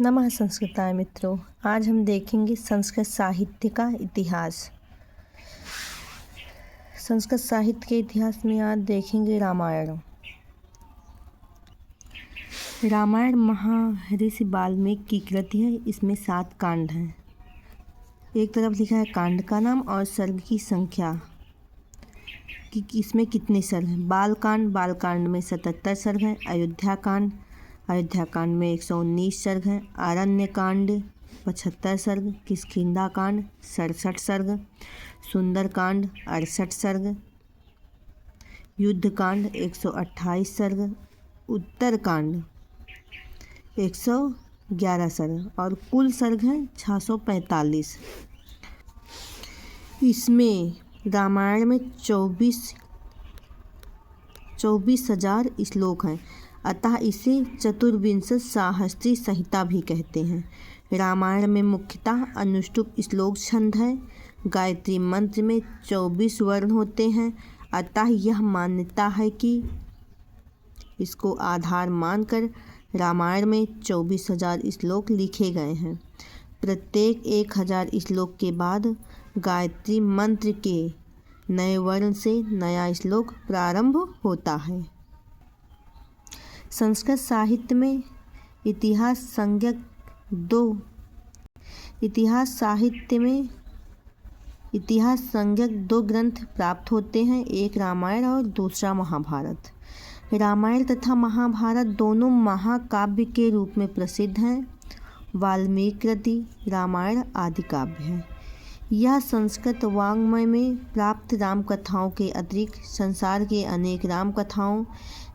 नमः संस्कृताय मित्रों, आज हम देखेंगे संस्कृत साहित्य का इतिहास। संस्कृत साहित्य के इतिहास में आज देखेंगे रामायण। रामायण महर्षि वाल्मीकि की कृति है। इसमें 7 कांड हैं। एक तरफ लिखा है कांड का नाम और सर्ग की संख्या कि इसमें कितने सर्ग हैं। बालकांड में 77 सर्ग हैं। अयोध्या कांड में 119 सर्ग हैं। आरण्य कांड 75 सर्ग। किष्किंधा कांड 67 सर्ग। सुंदर कांड 68 सर्ग। युद्ध कांड 128 सर्ग। उत्तर कांड 111 सर्ग और कुल सर्ग हैं 645। इसमें रामायण में 24,000 श्लोक हैं, अतः इसे चतुर्विंशति सहस्त्री संहिता भी कहते हैं। रामायण में मुख्यतः अनुष्टुप श्लोक छंद है। गायत्री मंत्र में 24 वर्ण होते हैं, अतः यह मान्यता है कि इसको आधार मानकर रामायण में 24,000 श्लोक लिखे गए हैं। प्रत्येक 1000 श्लोक के बाद गायत्री मंत्र के नए वर्ण से नया श्लोक प्रारंभ होता है। संस्कृत साहित्य में इतिहास संज्ञक 2 ग्रंथ प्राप्त होते हैं, एक रामायण और दूसरा महाभारत। रामायण तथा महाभारत दोनों महाकाव्य के रूप में प्रसिद्ध हैं। वाल्मीकि कृति रामायण आदि काव्य है। यह संस्कृत वाङ्मय में प्राप्त राम कथाओं के अतिरिक्त संसार के अनेक राम कथाओं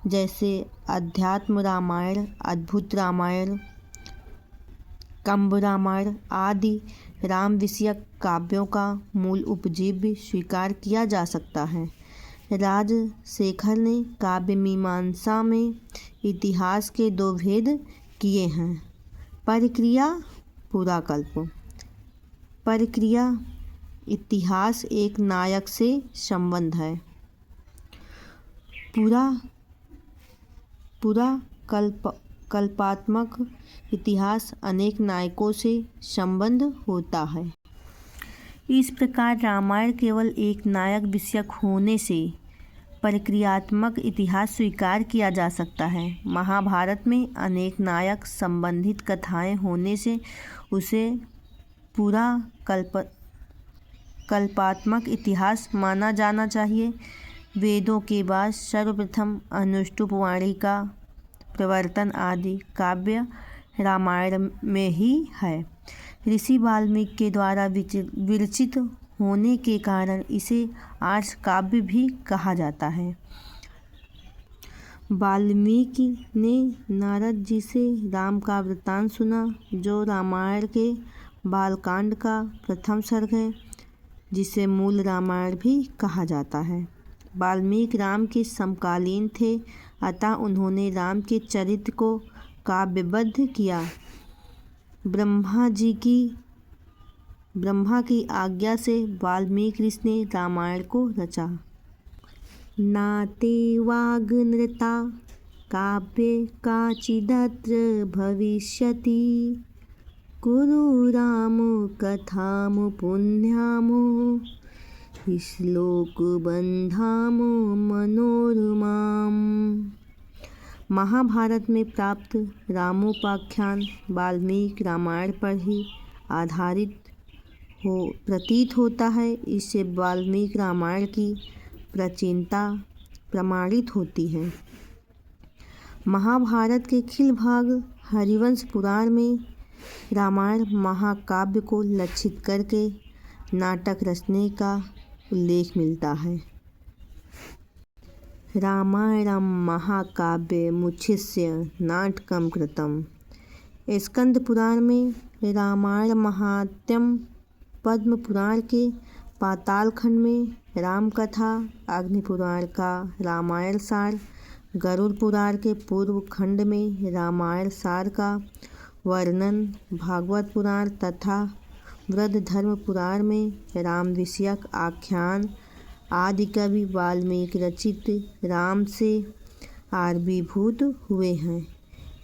जैसे अध्यात्म रामायण, अद्भुत रामायण, कंब रामायण आदि राम विषयक काव्यों का मूल उपजीव्य स्वीकार किया जा सकता है। राजशेखर ने काव्य मीमांसा में इतिहास के 2 भेद किए हैं, प्रक्रिया पुराकल्प। प्रक्रिया इतिहास एक नायक से संबंध है। कल्पात्मक इतिहास अनेक नायकों से संबंध होता है। इस प्रकार रामायण केवल एक नायक विषयक होने से प्रक्रियात्मक इतिहास स्वीकार किया जा सकता है। महाभारत में अनेक नायक संबंधित कथाएं होने से उसे पूरा कल्पात्मक इतिहास माना जाना चाहिए। वेदों के बाद सर्वप्रथम अनुष्टुप वाणी का प्रवर्तन आदि काव्य रामायण में ही है। ऋषि वाल्मीकि के द्वारा विरचित होने के कारण इसे आर्ष काव्य भी कहा जाता है। वाल्मीकि ने नारद जी से राम का वृत्तांत सुना, जो रामायण के बालकांड का प्रथम सर्ग है, जिसे मूल रामायण भी कहा जाता है। वाल्मीकि राम के समकालीन थे, अतः उन्होंने राम के चरित्र को काव्यबद्ध किया। ब्रह्मा की आज्ञा से वाल्मीकि ऋषि ने रामायण को रचा। नाते वाग्नृता काव्ये काचिदत्र भविष्यति, कुरु राम कथाम पुण्यामो श्लोकबन्धाम मनोरमाम। महाभारत में प्राप्त रामोपाख्यान वाल्मीकि रामायण पर ही आधारित प्रतीत होता है। इससे वाल्मीकि रामायण की प्राचीनता प्रमाणित होती है। महाभारत के खिल भाग हरिवंश पुराण में रामायण महाकाव्य को लक्षित करके नाटक रचने का उल्लेख मिलता है। रामायणं महाकाव्यमुच्छिष्य नाटकं कृतम्। स्कंद पुराण में रामायण महात्म्य, पद्म पुराण के पाताल खंड में राम कथा, अग्नि पुराण का रामायण सार, गरुड़ पुराण के पूर्व खंड में रामायण सार का वर्णन, भागवत पुराण तथा वृद्धधर्म पुराण में राम विषयक आख्यान आदि कवि वाल्मीकि रचित राम से आविर्भूत हुए हैं।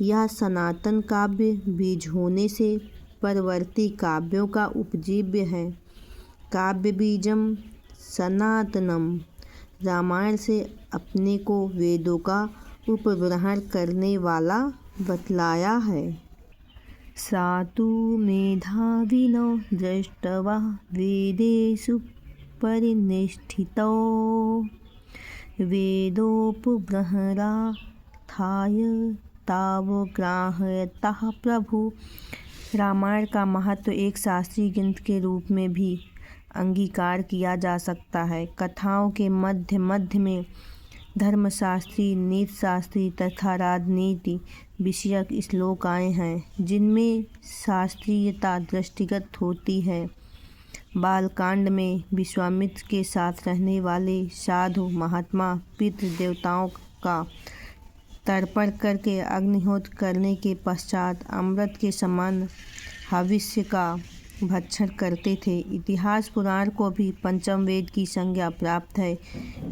यह सनातन काव्य बीज होने से परवर्ती काव्यों का उपजीव्य है। काव्य बीजम सनातनम। रामायण से अपने को वेदों का उपग्रहण करने वाला बतलाया है। सातु मेधाविनो दृष्टवा वेदेषु परिनिष्ठितो वेदोपग्रहणार्थाय तावग्राह्यतः प्रभु। रामायण का महत्व एक शास्त्रीय ग्रंथ के रूप में भी अंगीकार किया जा सकता है। कथाओं के मध्य मध्य में धर्मशास्त्री, नीतिशास्त्री तथा राजनीति विषयक श्लोक आए हैं, जिनमें शास्त्रीयता दृष्टिगत होती है। बालकांड में विश्वामित्र के साथ रहने वाले साधु महात्मा पितृ देवताओं का तर्पण करके अग्निहोत्र करने के पश्चात अमृत के समान हविष्य का भक्षण करते थे। इतिहास पुराण को भी पंचम वेद की संज्ञा प्राप्त है।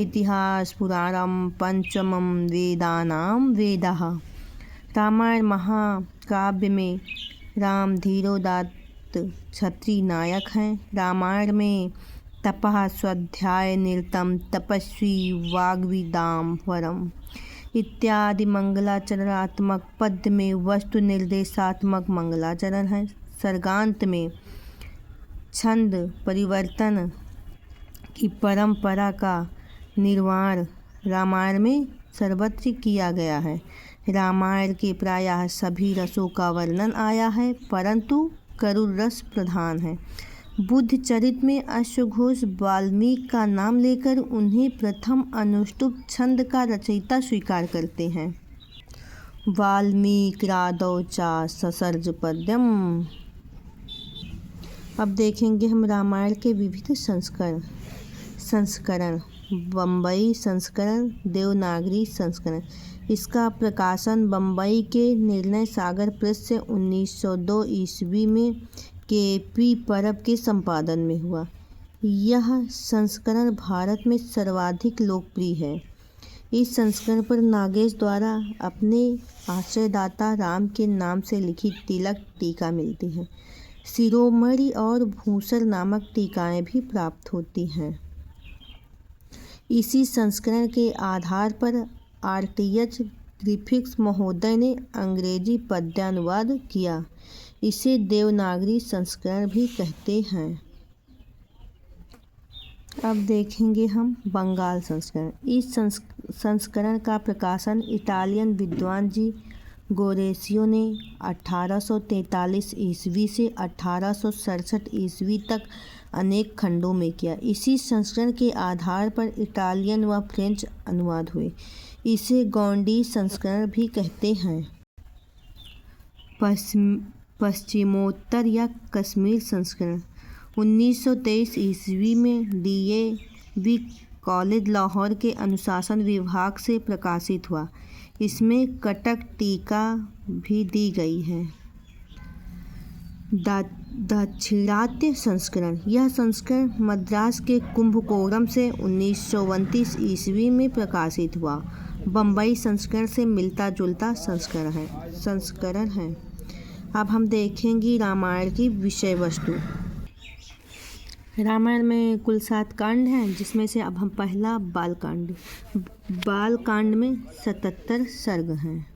इतिहास पुराणम पंचमम वेदानां वेदः। रामायण महाकाव्य में राम धीरोदात्त क्षत्रिय नायक हैं। रामायण में तपः स्वाध्याय निरतम तपस्वी वाग्विदाम्बरम इत्यादि मंगलाचरणात्मक पद्य में वस्तु निर्देशात्मक मंगलाचरण है। सर्गांत में छंद परिवर्तन की परंपरा का निर्वाण रामायण में सर्वत्र किया गया है। रामायण के प्रायः सभी रसों का वर्णन आया है, परंतु करुण रस प्रधान है। बुद्ध चरित में अश्वघोष वाल्मीकि का नाम लेकर उन्हें प्रथम अनुष्टुप छंद का रचयिता स्वीकार करते हैं। वाल्मीकिरादौ च ससर्ज पद्यम। अब देखेंगे हम रामायण के विविध संस्करण। बम्बई संस्करण, देवनागरी संस्करण। इसका प्रकाशन बम्बई के निर्णय सागर प्रेस से 1902 ईस्वी में के.पी. परब के संपादन में हुआ। यह संस्करण भारत में सर्वाधिक लोकप्रिय है। इस संस्करण पर नागेश द्वारा अपने आश्रयदाता राम के नाम से लिखी तिलक टीका मिलती है। शिरोमणि और भूसर नामक टीकाएं भी प्राप्त होती हैं। इसी संस्करण के आधार पर आर.टी.एच. ग्रिफिथ्स महोदय ने अंग्रेजी पद्यानुवाद किया। इसे देवनागरी संस्करण भी कहते हैं। अब देखेंगे हम बंगाल संस्करण। इस संस्करण का प्रकाशन इटालियन विद्वान जी गोरेसियो ने 1843 ईस्वी से 1867 ईस्वी तक अनेक खंडों में किया। इसी संस्करण के आधार पर इटालियन व फ्रेंच अनुवाद हुए। इसे गौंडी संस्करण भी कहते हैं। पश्चिमोत्तर या कश्मीर संस्करण 1923 ईस्वी में डी.ए.वी. कॉलेज लाहौर के अनुशासन विभाग से प्रकाशित हुआ। इसमें कटक टीका भी दी गई है। दाक्षिणात्य संस्करण। यह संस्करण मद्रास के कुंभकोणम से 1929 ईस्वी में प्रकाशित हुआ। बम्बई संस्करण से मिलता जुलता संस्करण है। अब हम देखेंगे रामायण की विषय वस्तु। रामायण में कुल 7 कांड हैं, जिसमें से अब हम पहला बालकांड। बालकांड में 77 सर्ग हैं।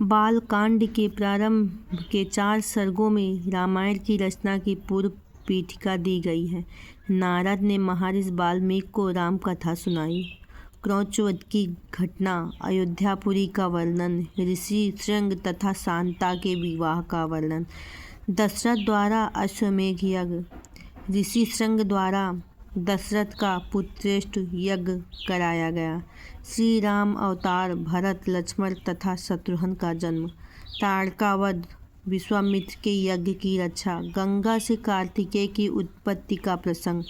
बालकांड के प्रारंभ के 4 सर्गों में रामायण की रचना की पूर्व पीठिका दी गई है। नारद ने महर्षि वाल्मीकि को राम कथा सुनाई। क्रौंचवध की घटना, अयोध्यापुरी का वर्णन, ऋषि श्रृंग तथा शांता के विवाह का वर्णन, दशरथ द्वारा अश्वमेध यज्ञ, ऋषि श्रृंग द्वारा दशरथ का पुत्रेष्ठ यज्ञ कराया गया, श्री राम अवतार, भरत, लक्ष्मण तथा शत्रुघ्न का जन्म, ताड़कावध, विश्वामित्र के यज्ञ की रक्षा, गंगा से कार्तिकेय की उत्पत्ति का प्रसंग,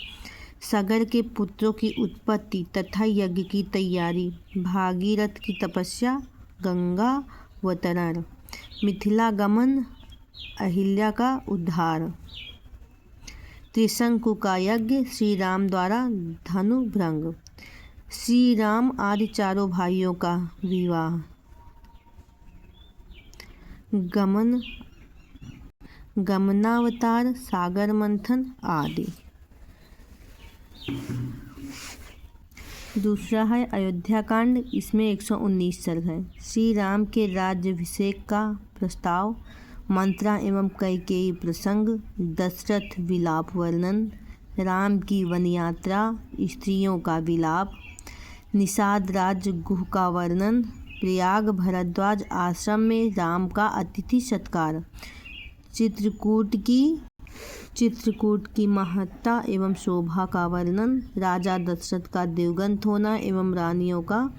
सगर के पुत्रों की उत्पत्ति तथा यज्ञ की तैयारी, भागीरथ की तपस्या, गंगावतरण, मिथिला गमन, अहिल्या का उद्धार, त्रिशंकु का यज्ञ, श्री राम द्वारा धनु भंग, श्री राम आदि चारों भाइयों का विवाह, गमन, गमनावतार, सागर मंथन आदि। दूसरा है अयोध्या कांड, इसमें 119 सर्ग हैं। श्री राम के राज्याभिषेक का प्रस्ताव, मंत्रा एवं कैकेयी प्रसंग, दशरथ विलाप वर्णन, राम की वन यात्रा, स्त्रियों का विलाप, निषाद राज गुह का वर्णन, प्रयाग भरद्वाज आश्रम में राम का अतिथि सत्कार, चित्रकूट की महत्ता एवं शोभा का वर्णन, राजा दशरथ का दिवंगत होना एवं रानियों का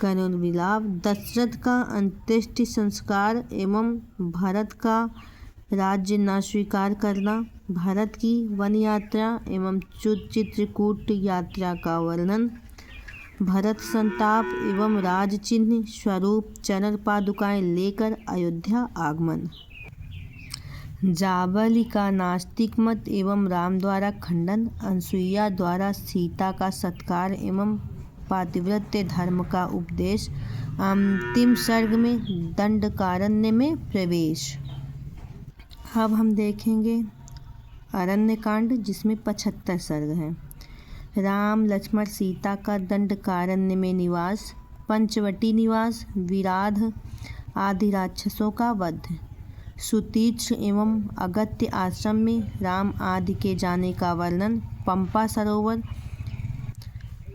करुण विलाप, दशरथ का अंत्येष्टि संस्कार एवं भरत का राज्य न स्वीकार करना, भरत की वन यात्रा एवं चित्रकूट यात्रा का वर्णन, भरत संताप एवं राज चिन्ह स्वरूप चरण पादुकाएं लेकर अयोध्या आगमन, जाबली का नास्तिक मत एवं राम द्वारा खंडन, अनसुईया द्वारा सीता का सत्कार एवं पातिव्रत्य धर्म का उपदेश, अंतिम सर्ग में दंडकारण्य में प्रवेश। अब हम देखेंगे अरण्य कांड, जिसमें 75 सर्ग हैं। राम लक्ष्मण सीता का दंडकारण्य में निवास, पंचवटी निवास, विराध आदि राक्षसों का वध, सुतीक्ष्ण एवं अगत्य आश्रम में राम आदि के जाने का वर्णन, पंपा सरोवर,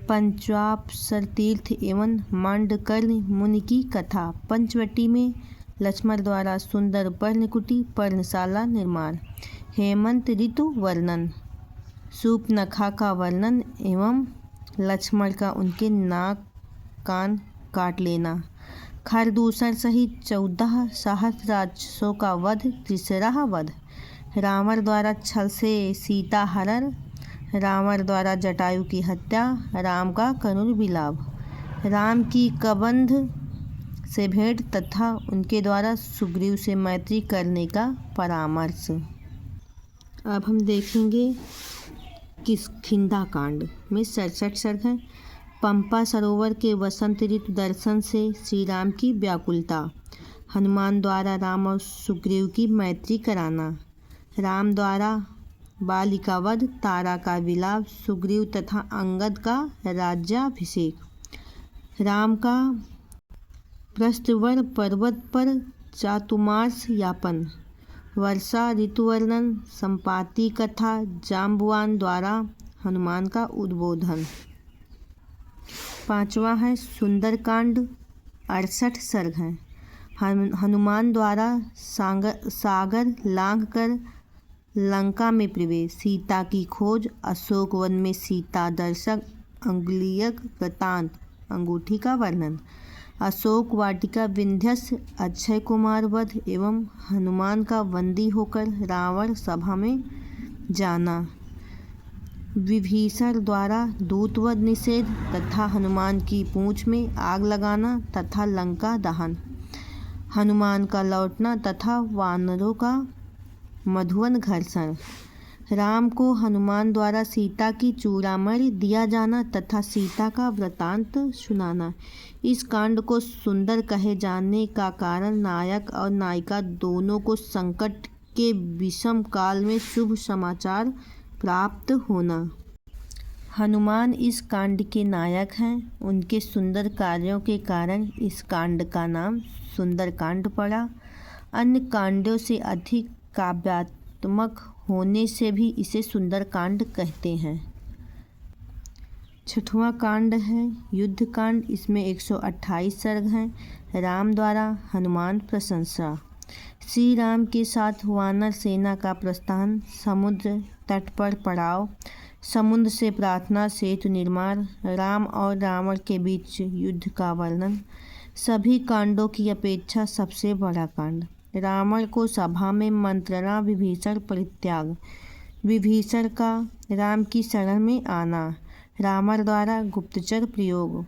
पंचाप्सर तीर्थ एवं मांडकर्ण मुनि की कथा, पंचवटी में लक्ष्मण द्वारा सुंदर पर्णकुटी पर्णशाला निर्माण, हेमंत ऋतु वर्णन, सूर्पनखा का वर्णन एवं लक्ष्मण का उनके नाक कान काट लेना, खरदूषण सहित 14 सहस्र राक्षसों का वध, तीसरा वध, रावण द्वारा छल से सीता हरण, रावण द्वारा जटायु की हत्या, राम का करुण विलाप, राम की कबंध से भेंट तथा उनके द्वारा सुग्रीव से मैत्री करने का परामर्श। अब हम देखेंगे किष्किंधा कांड में 67 सर्ग हैं। पंपा सरोवर के वसंत ऋतु दर्शन से श्री राम की व्याकुलता, हनुमान द्वारा राम और सुग्रीव की मैत्री कराना, राम द्वारा बालिका वध, तारा का विलाप, सुग्रीव तथा अंगद का राज्याभिषेक, राम का प्रस्थवर पर्वत पर चातुर्मास यापन, वर्षा ऋतु वर्णन, संपाति कथा, जाम्बुवान द्वारा हनुमान का उद्बोधन। पांचवा है सुंदरकांड, 68 सर्ग हैं। हनुमान द्वारा सागर लांघकर लंका में प्रवेश, सीता की खोज, अशोक वन में सीता दर्शक, अंगुलीयक वृत्तांत अंगूठी का वर्णन, अशोक वाटिका विंध्यस्य, अक्षय कुमार वध एवं हनुमान का बंदी होकर रावण सभा में जाना, विभीषण द्वारा दूतवध निषेध तथा हनुमान की पूंछ में आग लगाना तथा लंका दहन, हनुमान का लौटना तथा वानरों का मधुवन घर्षण, राम को हनुमान द्वारा सीता की चूड़ामणि दिया जाना तथा सीता का वृत्तांत सुनाना। इस कांड को सुंदर कहे जाने का कारण नायक और नायिका दोनों को संकट के विषम काल में शुभ समाचार प्राप्त होना। हनुमान इस कांड के नायक हैं। उनके सुंदर कार्यों के कारण इस कांड का नाम सुंदरकांड पड़ा। अन्य कांडों से अधिक काव्यात्मक होने से भी इसे सुंदरकांड कहते हैं। छठवां कांड है युद्ध कांड। इसमें 128 सर्ग हैं। राम द्वारा हनुमान प्रशंसा। श्री राम के साथ वानर सेना का प्रस्थान, समुद्र तट पर पड़ाव, समुद्र से प्रार्थना, सेतु निर्माण, राम और रावण के बीच युद्ध का वर्णन, सभी कांडों की अपेक्षा सबसे बड़ा कांड। रावण को सभा में मंत्रणा, विभीषण परित्याग, विभीषण का राम की शरण में आना, रावण द्वारा गुप्तचर प्रयोग,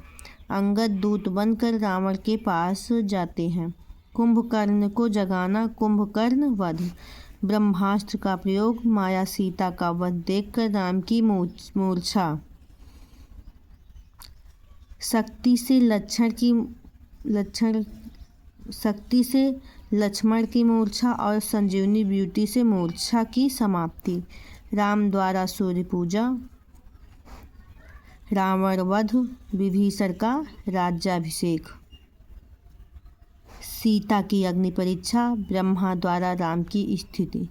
अंगद दूत बनकर रावण के पास जाते हैं, कुंभकर्ण को जगाना, कुंभकर्ण वध, ब्रह्मास्त्र का प्रयोग, माया सीता का वध देखकर राम की मूर्छा, शक्ति से लक्ष्मण शक्ति से लक्ष्मण की मूर्छा और संजीवनी ब्यूटी से मूर्छा की समाप्ति। राम द्वारा सूर्य पूजा, रावण वध, विभीषण का राज्याभिषेक, सीता की अग्नि परीक्षा, ब्रह्मा द्वारा राम की स्थिति,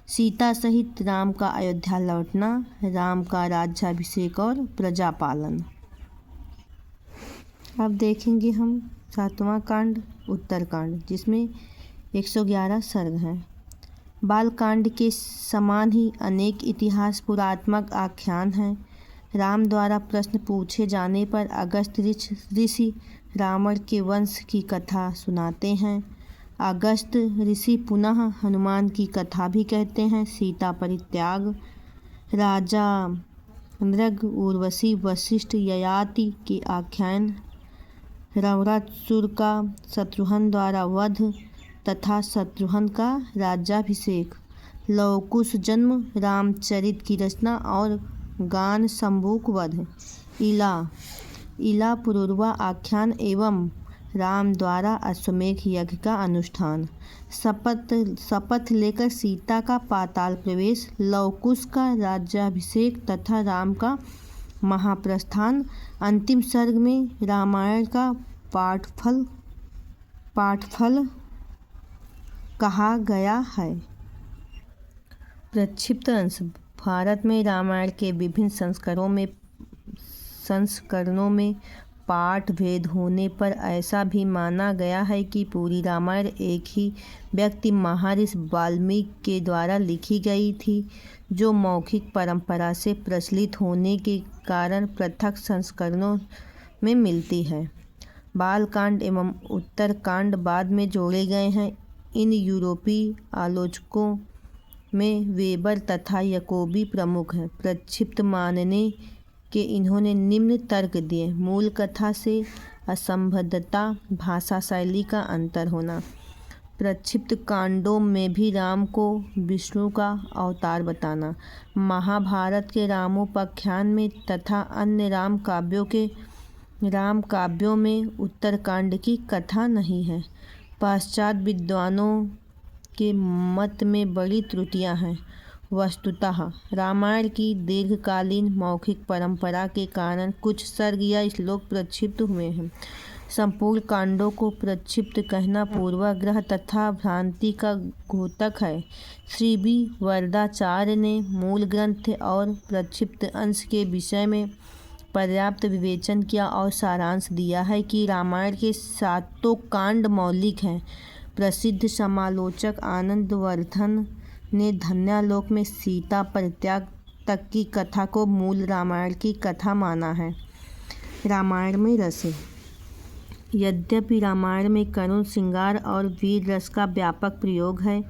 सीता सहित राम का अयोध्या लौटना, राम का राज्याभिषेक और प्रजापालन। अब देखेंगे हम 7वां कांड उत्तरकांड, जिसमें 111 सर्ग हैं। बालकांड के समान ही अनेक इतिहास पुरात्मक आख्यान हैं। राम द्वारा प्रश्न पूछे जाने पर अगस्त ऋषि रावण के वंश की कथा सुनाते हैं। अगस्त ऋषि पुनः हनुमान की कथा भी कहते हैं। सीता परित्याग, राजा नृग, उर्वशी, वशिष्ठ, ययाति के आख्यान, रावणासुर का शत्रुघ्न द्वारा वध तथा शत्रुघ्न का राज्याभिषेक, लवकुश जन्म, रामचरित की रचना और गान, शंभुक वध, इला पुरुरवा आख्यान एवं राम द्वारा अश्वमेध यज्ञ का अनुष्ठान, शपथ लेकर सीता का पाताल प्रवेश, लवकुश का राज्याभिषेक तथा राम का महाप्रस्थान। अंतिम सर्ग में रामायण का पाठफल कहा गया है। प्रक्षिप्त अंश। भारत में रामायण के विभिन्न संस्करणों में पाठ भेद होने पर ऐसा भी माना गया है कि पूरी रामायण एक ही व्यक्ति महर्षि वाल्मीकि के द्वारा लिखी गई थी, जो मौखिक परंपरा से प्रचलित होने के कारण पृथक संस्करणों में मिलती है। बालकांड एवं उत्तरकांड बाद में जोड़े गए हैं। इन यूरोपीय आलोचकों में वेबर तथा याकोबी प्रमुख हैं। प्रक्षिप्त मानने के इन्होंने निम्न तर्क दिए। मूल कथा से असंबद्धता, भाषा शैली का अंतर होना, प्रक्षिप्त कांडों में भी राम को विष्णु का अवतार बताना, महाभारत के रामोपाख्यान में तथा अन्य राम काव्यों में उत्तरकांड की कथा नहीं है। पाश्चात्य विद्वानों के मत में बड़ी त्रुटियां हैं। वस्तुतः रामायण की दीर्घकालीन मौखिक परंपरा के कारण कुछ सर्ग या श्लोक प्रक्षिप्त हुए हैं। संपूर्ण कांडों को प्रक्षिप्त कहना पूर्वाग्रह तथा भ्रांति का घोतक है। श्री बी वरदाचार्य ने मूल ग्रंथ और प्रक्षिप्त अंश के विषय में पर्याप्त विवेचन किया और सारांश दिया है कि रामायण के 7 कांड मौलिक हैं। प्रसिद्ध समालोचक आनंदवर्धन ने धन्यालोक में सीता परित्याग तक की कथा को मूल रामायण की कथा माना है। रामायण में रस। यद्यपि रामायण में करुण श्रृंगार और वीर रस का व्यापक प्रयोग है,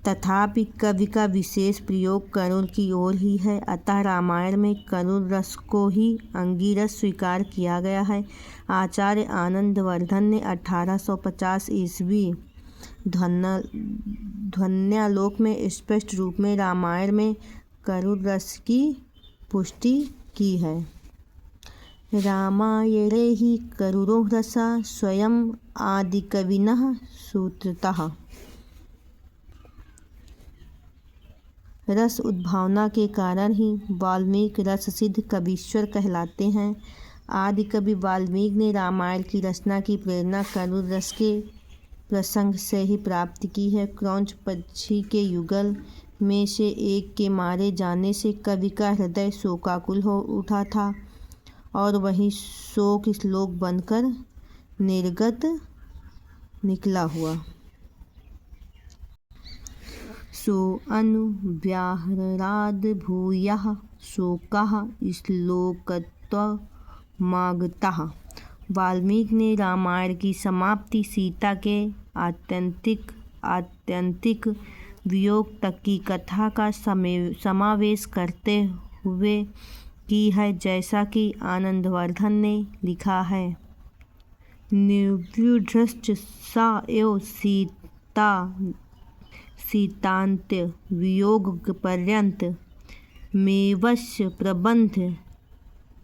तथापि कवि का विशेष प्रयोग करुण की ओर ही है। अतः रामायण में करुण रस को ही अंगिरस स्वीकार किया गया है। आचार्य आनंदवर्धन ने 1850 ईस्वी ध्वन्यालोक में स्पष्ट रूप में रामायण में करुण रस की पुष्टि की है। रामायणे हि करुणो रसा स्वयं आदिकविनः सूत्रतः। रस उद्भावना के कारण ही वाल्मीकि रस सिद्ध कवीश्वर कहलाते हैं। आदि कवि वाल्मीकि ने रामायण की रचना की प्रेरणा करुण रस के प्रसंग से ही प्राप्त की है। क्रौंच पक्षी के युगल में से एक के मारे जाने से कवि का हृदय शोकाकुल हो उठा था और वही शोक श्लोक बनकर निर्गत निकला हुआ। सो अनुव्याहराद भूयः शोकः श्लोकत्वमागतः। वाल्मीकि ने रामायण की समाप्ति सीता के आत्यंतिक वियोग तक की कथा का समावेश करते हुए की है, जैसा कि आनंदवर्धन ने लिखा है। निर्व्युढश्च सा एव सीतान्त्य वियोग पर्यंत मेवस्य प्रबंध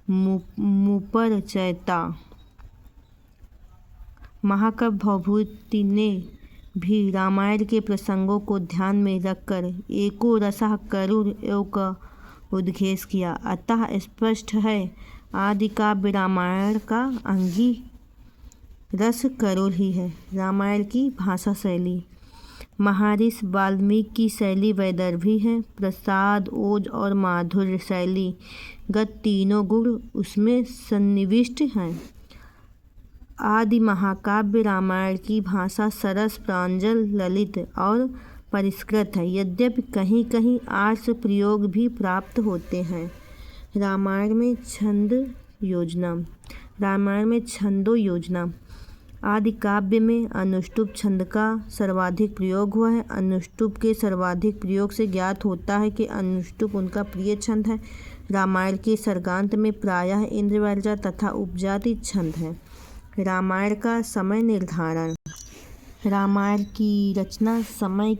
मुपरचयता। महाकवि भवभूति ने भी रामायण के प्रसंगों को ध्यान में रखकर एको रसः करुण एवं का उद्घोष किया। अतः स्पष्ट है आदि काव्य रामायण का अंगी रस करुण ही है। रामायण की भाषा शैली महर्षि वाल्मीकि की शैली वैदर्भी है। प्रसाद, ओज और माधुर्य शैलीगत तीनों गुण उसमें सन्निविष्ट हैं। आदि महाकाव्य रामायण की भाषा सरस, प्रांजल, ललित और परिष्कृत है, यद्यपि कहीं कहीं आर्ष प्रयोग भी प्राप्त होते हैं। रामायण में छंदो योजना आदि काव्य में अनुष्टुप छंद का सर्वाधिक प्रयोग हुआ है। अनुष्टुप के सर्वाधिक प्रयोग से ज्ञात होता है कि अनुष्टुप उनका प्रिय छंद है। रामायण के सर्गांत में प्रायः इंद्रवर्जा तथा उपजाति छंद है। रामायण का समय निर्धारण रामायण की रचना समय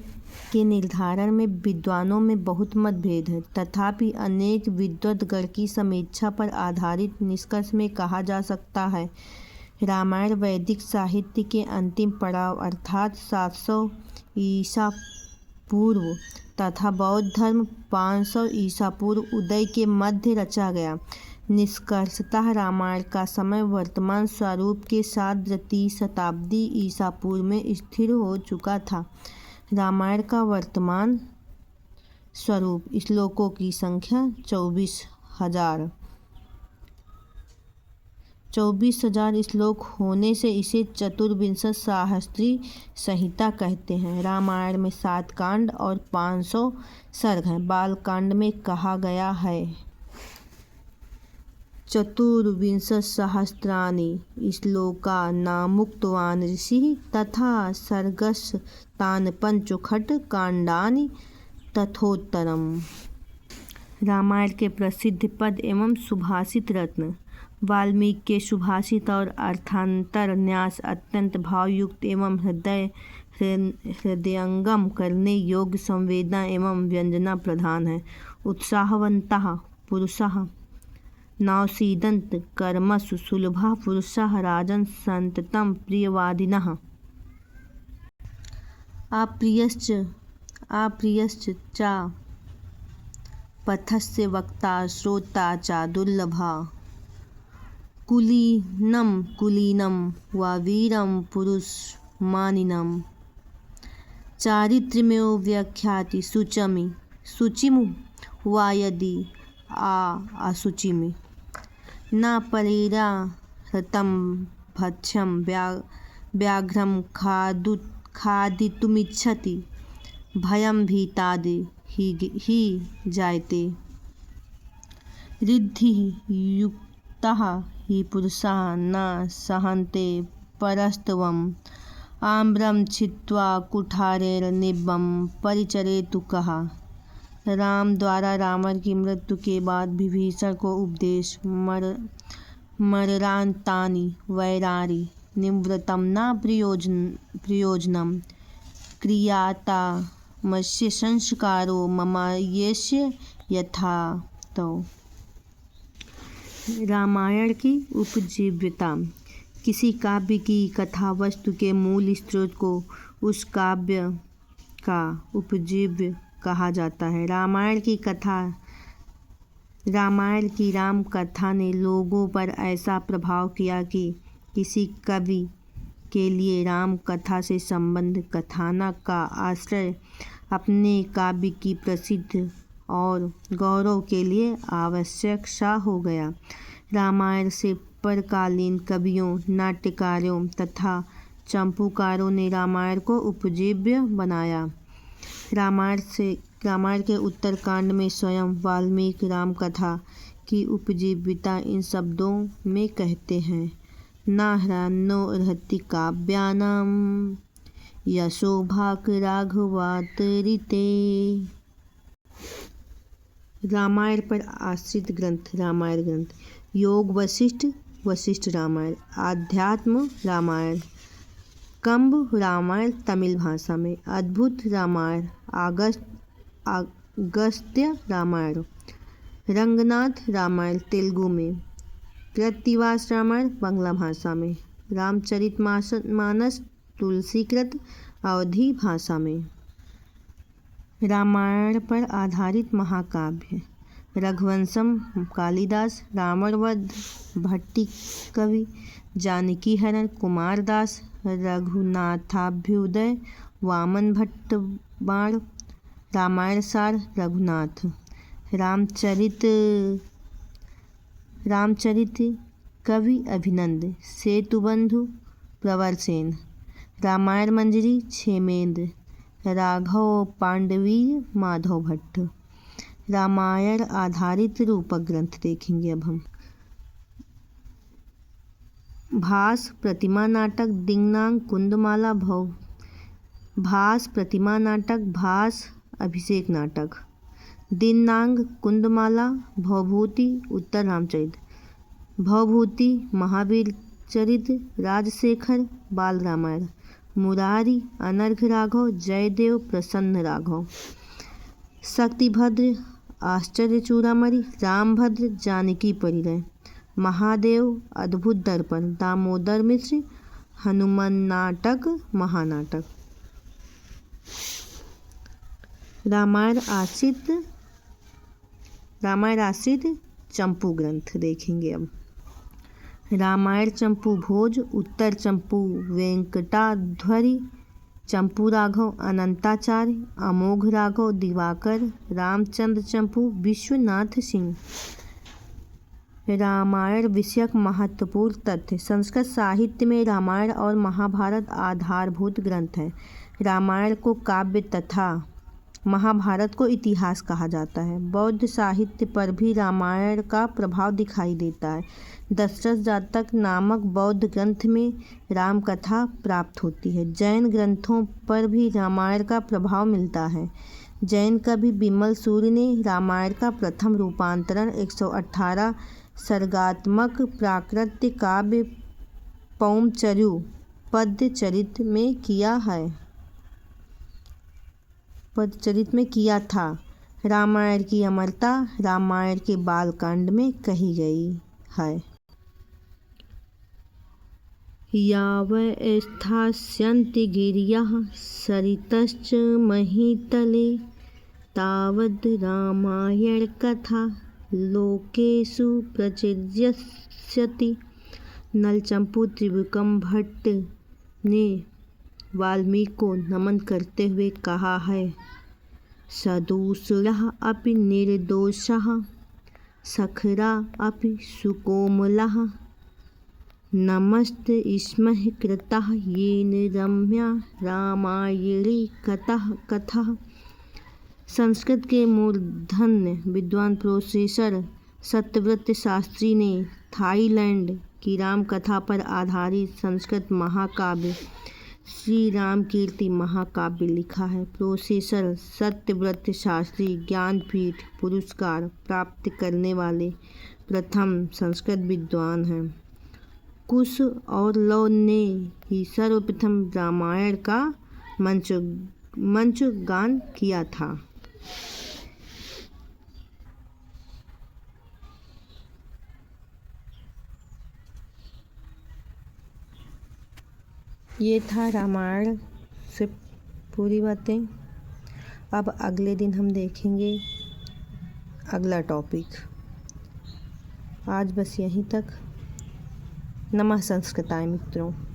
के निर्धारण में विद्वानों में बहुत मतभेद है। तथापि अनेक विद्वद्गण की समीक्षा पर आधारित निष्कर्ष में कहा जा सकता है रामायण वैदिक साहित्य के अंतिम पड़ाव अर्थात 700 ईसा पूर्व तथा बौद्ध धर्म 500 ईसा पूर्व उदय के मध्य रचा गया। निष्कर्षतः रामायण का समय वर्तमान स्वरूप के साथ द्वितीय शताब्दी ईसा पूर्व में स्थिर हो चुका था। रामायण का वर्तमान स्वरूप श्लोकों की संख्या 24,000 श्लोक होने से इसे चतुर्विंशति सहस्त्री संहिता कहते हैं। रामायण में 7 कांड और 500 सर्ग हैं। बालकांड में कहा गया है चतुर्विंशतिसहस्राणि श्लोका नामुक्तवान् ऋषिः तथा सर्गस्तान् पंचोखट् कांडानि तथोत्तरम्। रामायण के प्रसिद्ध पद एवं सुभाषित रत्न वाल्मीकि के सुभाषित और अर्थांतर न्यास अत्यंत भावयुक्त एवं हृदयंगम करने योग्य संवेदना एवं व्यंजना प्रधान है। उत्साहवन्तः पुरुषः नासीदन्त कर्मसु सुलभः पुरुषः राजन् सन्ततं प्रियवादिनः। अप्रियश्च च पथस्य वक्ता श्रोता च दुर्लभः कुलीनं वा वीरं पुरुषमानिनं चारित्र्यमेव व्याख्याति शुचिमु वा यदि असुचिमि न परिहृतं भक्ष्यं व्याघ्रं खादितुमिच्छति भयं भीतादि ही जायते। ऋद्धिः युक्तः हि पुरुषः न सहन्ते परस्तवम् आम्रं छित्त्वा कुठारेर्निभं परिचरेतु कः। राम द्वारा रावण की मृत्यु के बाद विभीषण को उपदेश मरणान्तानि वैराणि निवृत्तं न प्रयोजनं क्रियातामस्य संस्कारो ममायस्य यथा तो। रामायण की उपजीव्यता किसी काव्य की कथा वस्तु के मूल स्रोत को उस काव्य का उपजीव्य कहा जाता है। रामायण की राम कथा ने लोगों पर ऐसा प्रभाव किया कि किसी कवि के लिए राम कथा से संबंध कथानक का आश्रय अपने काव्य की प्रसिद्धि और गौरव के लिए आवश्यक सा हो गया। रामायण से परकालीन कवियों, नाट्यकारों तथा चंपूकारों ने रामायण को उपजीव्य बनाया। रामायण के उत्तरकांड में स्वयं वाल्मीकि राम कथा की उपजीव्यता इन शब्दों में कहते हैं नाहन्यो अर्हति काव्यानां यशोभाक् राघवात्रिते। रामायण पर आश्रित ग्रंथ रामायण ग्रंथ योग वशिष्ठ रामायण, आध्यात्म रामायण, कंब रामायण तमिल भाषा में, अद्भुत रामायण, अगस्त्य रामायण, रंगनाथ रामायण तेलुगु में, कृत्तिवास रामायण बांग्ला भाषा में, रामचरितमानस तुलसीकृत अवधी भाषा में। रामायण पर आधारित महाकाव्य रघुवंशम कालिदास, रावण वध भट्टी कवि, जानकी हरण कुमारदास, रघुनाथाभ्युदय वामन भट्ट बाण, रामायण सार रघुनाथ, रामचरित कवि अभिनंद, सेतुबंधु प्रवर सेन, रामायण मंजरी क्षेमेंद्र, राघव पांडवीय माधव भट्ट। रामायण आधारित रूपक ग्रंथ देखेंगे अब हम। भास प्रतिमा नाटक दिंगनांग कुंदमाला भव, भास प्रतिमा नाटक, भास अभिषेक नाटक, दिंगनांग कुंदमाला, भवभूति उत्तर रामचरित, भवभूति महावीर चरित, राजशेखर बाल रामायण, मुरारी अनर्घ राघव, जयदेव प्रसन्न राघव, शक्तिभद्र आश्चर्य चूड़ामणि, रामभद्र जानकी परिणय, महादेव अद्भुत दर्पण, दामोदर मिश्र हनुमान नाटक महानाटक। रामायण आश्रित चंपू ग्रंथ देखेंगे अब। रामायण चंपू भोज, उत्तर चंपू वेंकटाध्वरी, चंपू राघव अनंताचार्य, अमोघ राघव दिवाकर, रामचंद्र चंपू विश्वनाथ सिंह। रामायण विषयक महत्वपूर्ण तथ्य। संस्कृत साहित्य में रामायण और महाभारत आधारभूत ग्रंथ हैं। रामायण को काव्य तथा महाभारत को इतिहास कहा जाता है। बौद्ध साहित्य पर भी रामायण का प्रभाव दिखाई देता है। दशरथ जातक नामक बौद्ध ग्रंथ में राम कथा प्राप्त होती है। जैन ग्रंथों पर भी रामायण का प्रभाव मिलता है। जैन कवि बिमल सूर्य ने रामायण का प्रथम रूपांतरण 118 सर्गात्मक प्राकृत काव्य पौमचर्यु पद्यचरित में किया था। रामायण की अमरता रामायण के बालकांड में कही गई है। यावः स्थास्यन्ति गिरयः सरितश्च महीतले, तावद् रामायण कथा लोकेषु प्रचर्यस्यति। नलचंपू त्रिविक्रम भट्ट ने वाल्मीकि को नमन करते हुए कहा है, सदूषणः अपि निर्दोषः, सखरा अपि सुकोमलः, नमस्ते स्मः कृतः येन रम्या रामायणी कथा। संस्कृत के मूर्धन्य विद्वान प्रोफेसर सत्यव्रत शास्त्री ने थाईलैंड की राम कथा पर आधारित संस्कृत महाकाव्य श्री राम कीर्ति महाकाव्य लिखा है। प्रोफेसर सत्यव्रत शास्त्री ज्ञानपीठ पुरस्कार प्राप्त करने वाले प्रथम संस्कृत विद्वान हैं। कुश और लव ने ही सर्वप्रथम रामायण का मंचगान किया था। ये था रामायण से पूरी बातें। अब अगले दिन हम देखेंगे अगला टॉपिक। आज बस यहीं तक। नमः संस्कृताय मित्रों।